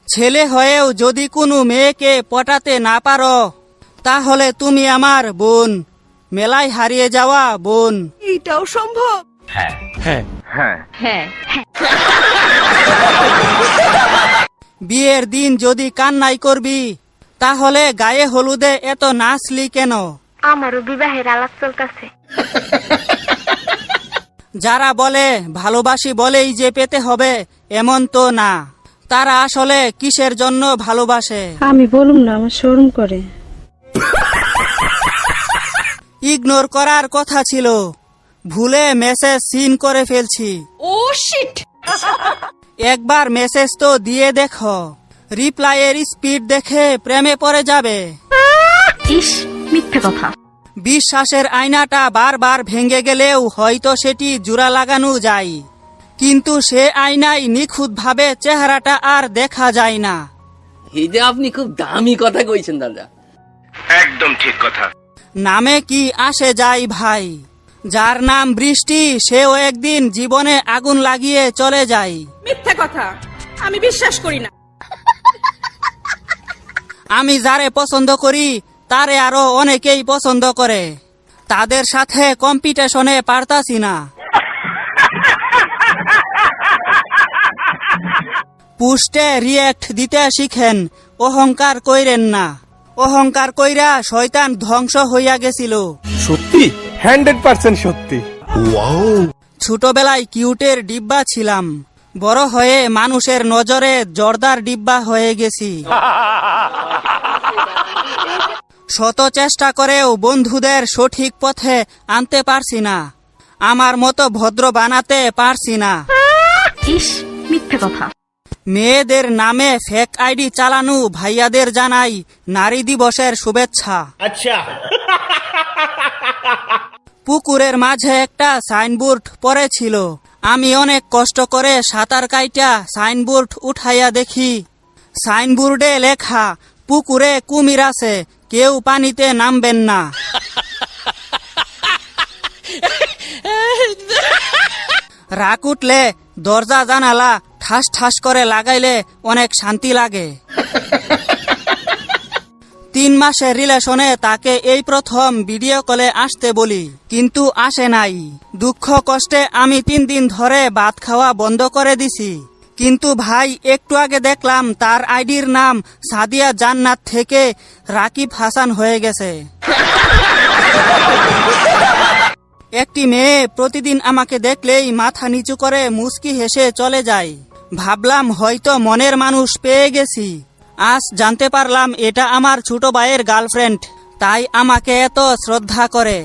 ছেলে হয়েও যদি কোনো মেয়েকে পটাতে না পারো তাহলে তুমি আমার বোন, মেলায় হারিয়ে যাওয়া বোন। এটাও সম্ভব? হ্যাঁ হ্যাঁ হ্যাঁ হ্যাঁ। বিয়ের দিন যদি কান্নাই করবি তাহলে গায়ে হলুদে এত নাচলি কেন? আমারও বিবাহের আলাপ চলতেছে। যারা বলে ভালোবাসি বলেই যে পেতে হবে এমন তো না, তারা আসলে কিসের জন্য ভালোবাসে? আমি বলুম না, আমার শরম করে। ইগনোর করার কথা ছিল, ভুলে মেসেজ সিন করে ফেলছি। ও শিট! একবার মেসেজ তো দিয়ে দেখো, রিপ্লাইয়ের স্পিড দেখে প্রেমে পড়ে যাবে। ইস, মিথ্যে কথা। বিশ্বাসের আয়নাটা বারবার ভেঙে গেলেও হয়তো সেটি জোড়া লাগানো যায়, কিন্তু সে আয়নায় নিখুঁতভাবে চেহারাটা আর দেখা যায় না। এই যে আপনি খুব দামি কথা কইছেন দাদা। একদম ঠিক কথা। নামে কি আসে যায় ভাই, যার নাম বৃষ্টি সেও একদিন জীবনে আগুন লাগিয়ে চলে যায়। মিথ্যে কথা, আমি বিশ্বাস করি না। আমি যারে পছন্দ করি তারে আরো অনেকেই পছন্দ করে, তাদের সাথে কম্পিটিশনে পারতাছি না। পুষ্টে রিয়েক্ট দিতে শিখেন, অহংকার কইরেন না। অহংকার কইরা শয়তান ধ্বংস হইয়া গেছিল। সত্যি 100% সত্যি। ছোটবেলায় কিউটের ডিব্বা ছিলাম, বড় হয়ে মানুষের নজরে জর্দার ডিব্বা হয়ে গেছি। শত চেষ্টা করেও বন্ধুদের সঠিক পথে আনতে পারছি না, আমার মতো ভদ্র বানাতে পারছি না। ইস, মিথ্যে কথা। মেয়েদের নামে ফেক আইডি চালানো ভাইয়াদের জানাই নারী দিবসের শুভেচ্ছা। আচ্ছা, পুকুরের মাঝে একটা সাইনবোর্ড পড়েছিল, আমি অনেক কষ্ট করে সাঁতার কাইটা সাইনবোর্ড উঠাইয়া দেখি সাইনবোর্ডে লেখা, পুকুরে কুমির আছে, কেউ পানিতে নামবেন না। রাগ উঠলে দরজা জানালা ঠাস ঠাস করে লাগাইলে অনেক শান্তি লাগে। 3 মাসের রিলেশনে তাকে এই প্রথম ভিডিও কলে আসতে বলি, কিন্তু আসে নাই। দুঃখ কষ্টে আমি 3 দিন ধরে ভাত খাওয়া বন্ধ করে দিছি। কিন্তু ভাই, একটু আগে দেখলাম তার আইডির নাম সাদিয়া জান্নাত থেকে রাকিব হাসান হয়ে গেছে। একটি মেয়ে প্রতিদিন আমাকে দেখলেই মাথা নিচু করে মুচকি হেসে চলে যায়। ভাবলাম হয়তো মনের মানুষ পেয়ে গেছি। আজ জানতে পারলাম এটা আমার ছোট ভাইয়ের গার্লফ্রেন্ড, তাই আমাকে এত শ্রদ্ধা করে।